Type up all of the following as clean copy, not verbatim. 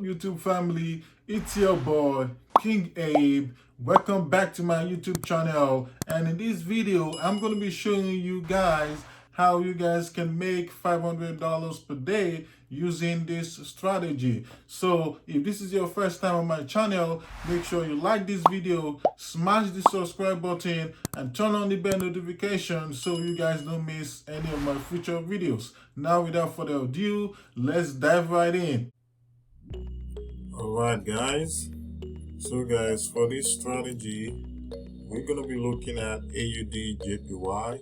YouTube family? It's your boy King Abe. Welcome back to my YouTube channel, and in this video I'm going to be showing you guys how you guys can make $500 per day using this strategy. So if this is your first time on my channel, make sure you like this video, smash the subscribe button, and turn on the bell notification so you guys don't miss any of my future videos. Now without further ado, let's dive right in. Alright guys, so guys, for this strategy we're going to be looking at AUD JPY,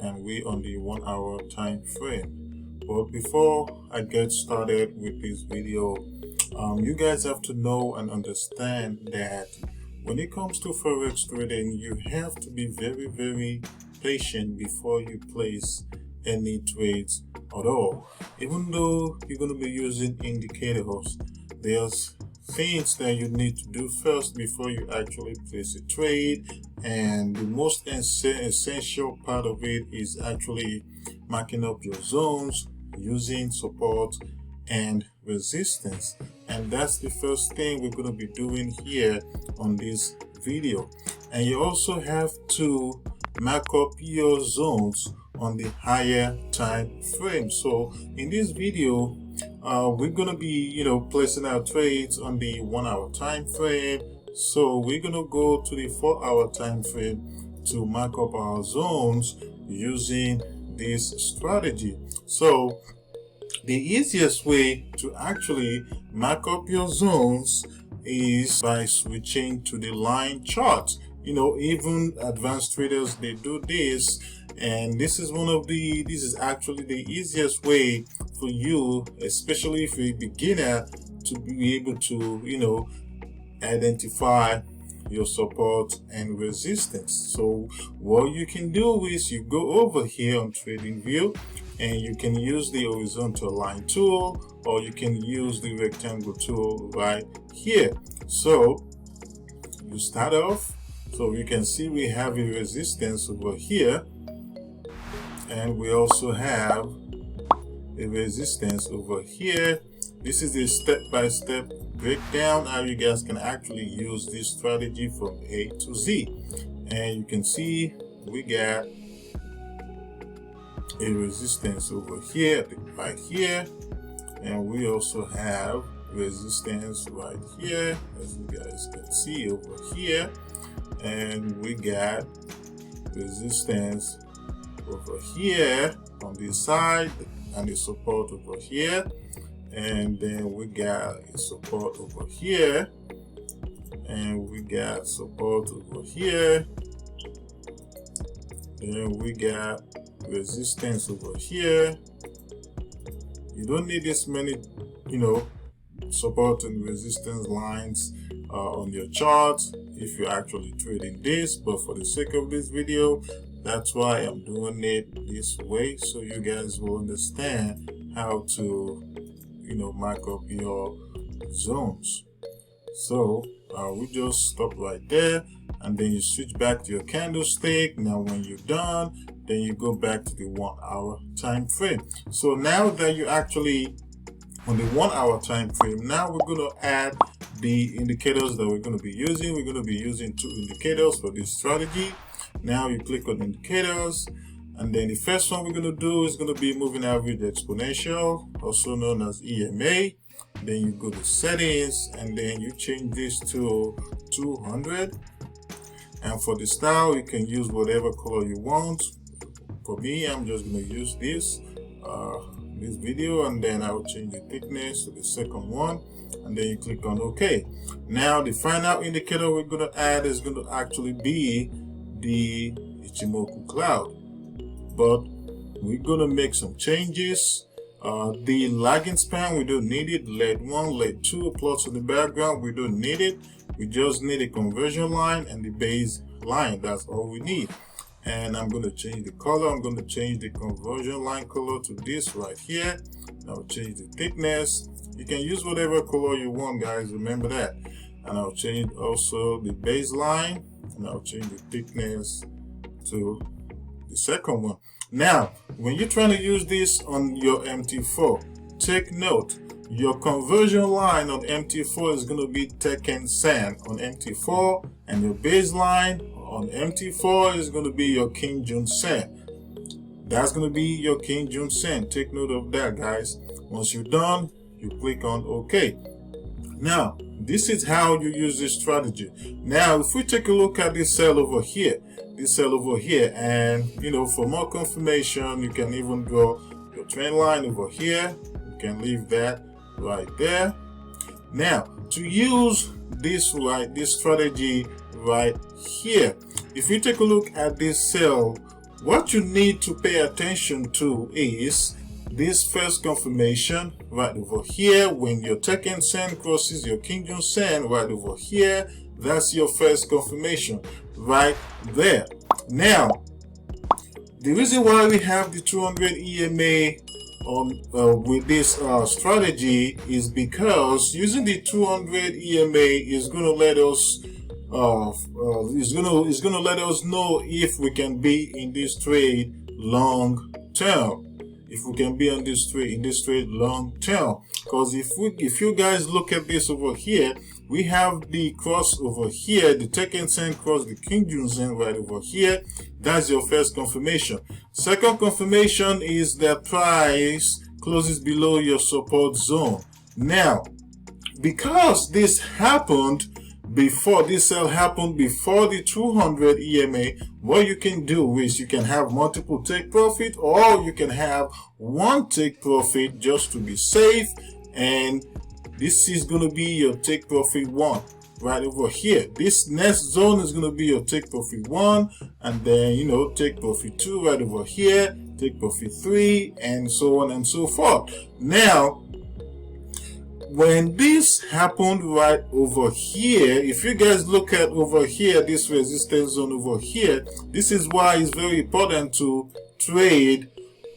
and we're on the 1 hour time frame. But before I get started with this video, you guys have to know and understand that when it comes to Forex trading, you have to be very patient before you place any trades at all. Even though you're going to be using indicators, there's things that you need to do first before you actually place a trade, and the most essential part of it is actually marking up your zones using support and resistance. And that's the first thing we're going to be doing here on this video. And you also have to mark up your zones on the higher time frame. So in this video we're going to be placing our trades on the 1 hour time frame. So we're going to go to the 4 hour time frame to mark up our zones using this strategy. So the easiest way to actually mark up your zones is by switching to the line chart. Even advanced traders, they do this, and this is actually the easiest way for you, especially if you're a beginner, to be able to identify your support and resistance. So what you can do is you go over here on TradingView, and you can use the horizontal line tool, or you can use the rectangle tool right here. So you start off, so you can see we have a resistance over here, and we also have a resistance over here. This is a step-by-step breakdown how you guys can actually use this strategy from A to Z. And you can see we got a resistance over here, right here, and we also have resistance right here, as you guys can see over here, and we got resistance over here on this side, and the support over here, and then we got a support over here, and we got support over here, then we got resistance over here. You don't need this many support and resistance lines on your chart if you're actually trading this, but for the sake of this video, that's why I'm doing it this way, so you guys will understand how to mark up your zones. So we just stop right there, and then you switch back to your candlestick. Now when you're done, then you go back to the 1 hour time frame. So now that you're actually on the 1 hour time frame, now we're going to add the indicators that we're going to be using. We're going to be using 2 indicators for this strategy. Now you click on indicators, and then the first one we're going to do is going to be moving average exponential, also known as EMA. Then you go to settings, and then you change this to 200. And for the style, you can use whatever color you want. For me, I'm just going to use this video, and then I will change the thickness to the second one, and then you click on OK. Now the final indicator we're going to add is going to actually be the Ichimoku Cloud, but we're going to make some changes. The lagging span, we don't need it. LED 1, LED 2, plots in the background, we don't need it. We just need a conversion line and the base line. That's all we need. And I'm going to change the color. I'm going to change the conversion line color to this right here. I'll change the thickness. You can use whatever color you want, guys, remember that. And I'll change also the baseline, and I'll change the thickness to the second one. Now when you're trying to use this on your MT4, take note, your conversion line on MT4 is going to be Tekken Sen on MT4, and your baseline on MT4 is going to be your King Jun Sen. That's going to be your King Jun Sen. Take note of that, guys. Once you're done, you click on OK. Now, this is how you use this strategy. Now, if we take a look at this cell over here, and for more confirmation, you can even draw your trend line over here. You can leave that right there. Now, to use this strategy right here, if you take a look at this cell, what you need to pay attention to is this first confirmation right over here. When your Tekken Sen crosses your King Jun Sen right over here, that's your first confirmation right there. Now, the reason why we have the 200 EMA on with this strategy is because using the 200 EMA is going to let us is going to let us know if we can be in this trade long term. If we can be on this trade long term, because if you guys look at this over here, we have the cross over here, the Tekken Sen cross the King Jun Sen right over here. That's your first confirmation. Second confirmation is that price closes below your support zone. Now, because this happened before, this sell happened before the 200 EMA, what you can do is you can have multiple take profit, or you can have one take profit just to be safe, and this is going to be your take profit 1 right over here. This next zone is going to be your take profit 1, and then take profit 2 right over here, take profit 3, and so on and so forth. Now, when this happened right over here, if you guys look at over here, this resistance zone over here, this is why it's very important to trade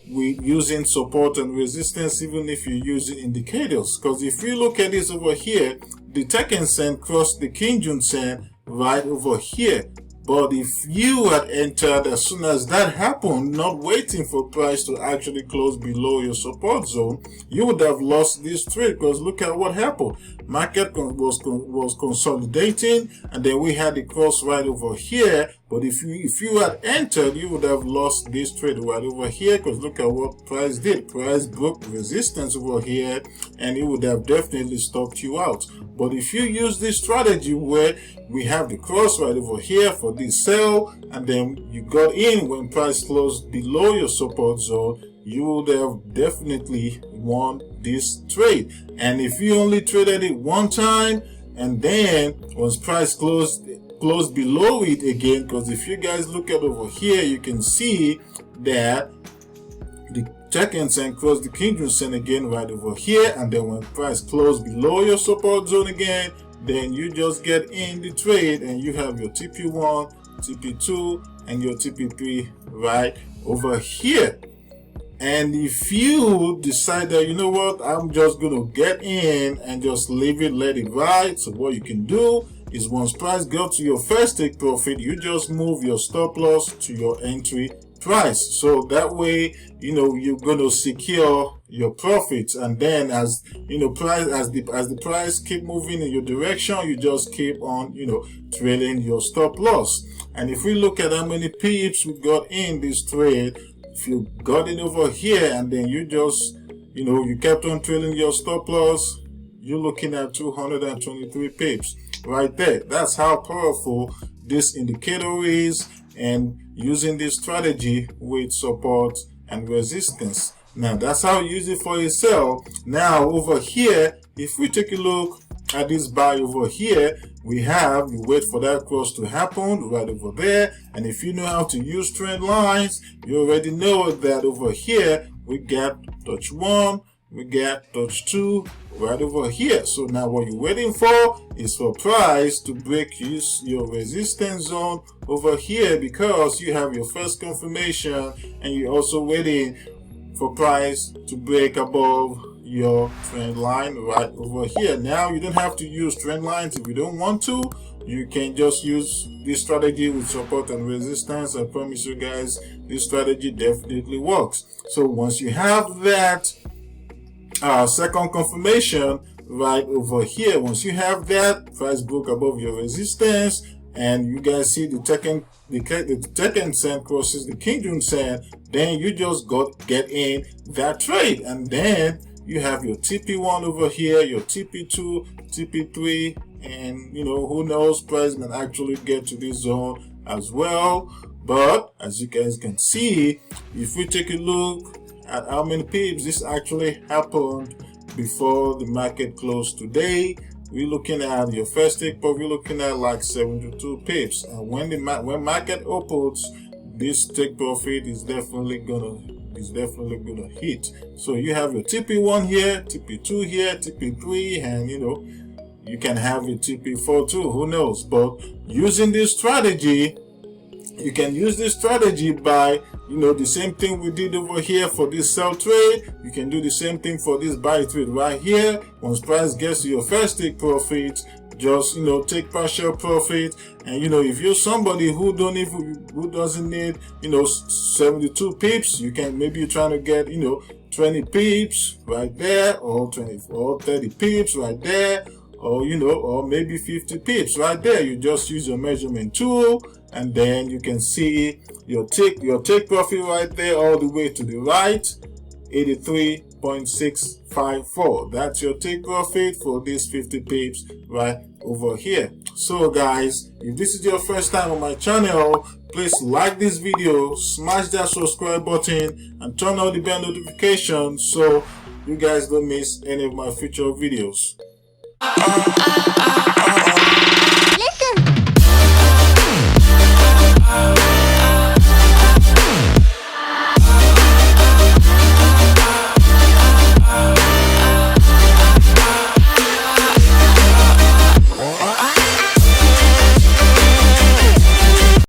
with using support and resistance, even if you're using indicators. Because if you look at this over here, the Tekken Sen crossed the King Jun Sen right over here. But if you had entered as soon as that happened, not waiting for price to actually close below your support zone, you would have lost this trade, because look at what happened. Market was consolidating, and then we had the cross right over here. But if you had entered, you would have lost this trade right over here, because look at what price did. Price broke resistance over here, and it would have definitely stopped you out. But if you use this strategy where we have the cross right over here for this sell, and then you got in when price closed below your support zone, you would have definitely won this trade. And if you only traded it one time, and then once price closed below it again, because if you guys look at over here, you can see that the Tekken Sen crossed the King Jun Sen again right over here, and then when price closed below your support zone again, then you just get in the trade, and you have your TP1, TP2, and your TP3 right over here. And if you decide that, you know what, I'm just going to get in and just leave it, let it ride, so what you can do is once price goes to your first take profit, you just move your stop loss to your entry price. So that way, you're going to secure your profits. And then as price, as the price keep moving in your direction, you just keep on, trailing your stop loss. And if we look at how many pips we got in this trade, if you got it over here and then you just, you kept on trailing your stop loss, you're looking at 223 pips right there. That's how powerful this indicator is, and using this strategy with support and resistance. Now, that's how you use it for a sell. Now, over here, if we take a look at this buy over here, we wait for that cross to happen right over there. And if you know how to use trend lines, you already know that over here we got touch 1, we got touch 2 right over here. So now what you're waiting for is for price to break your resistance zone over here, because you have your first confirmation, and you're also waiting for price to break above your trend line right over here. Now, you don't have to use trend lines if you don't want to. You can just use this strategy with support and resistance. I promise you guys, this strategy definitely works. So once you have that second confirmation right over here. Once you have that, price broke above your resistance, and you guys see the Tekken sand crosses the Kingdom sand, then you just get in that trade. And then you have your TP1 over here, your TP2, TP3, and who knows, price can actually get to this zone as well. But as you guys can see, if we take a look at how many pips this actually happened before the market closed today, we're looking at your first take, but we're looking at like 72 pips. And when market opens, this take profit is definitely gonna hit. So you have your TP1 here, TP2 here, TP3, and you can have your TP4 too, who knows. But using this strategy, you can use this strategy by the same thing we did over here for this sell trade. You can do the same thing for this buy trade right here. Once price gets to your first take profit, just take partial profit. And if you're somebody who doesn't need 72 pips, you can, maybe you're trying to get 20 pips right there, or 20 or 30 pips right there, or or maybe 50 pips right there. You just use your measurement tool, and then you can see your take profit right there all the way to the right, 83.654. That's your take profit for these 50 pips right over here. So guys, if this is your first time on my channel, please like this video, smash that subscribe button, and turn on the bell notifications so you guys don't miss any of my future videos.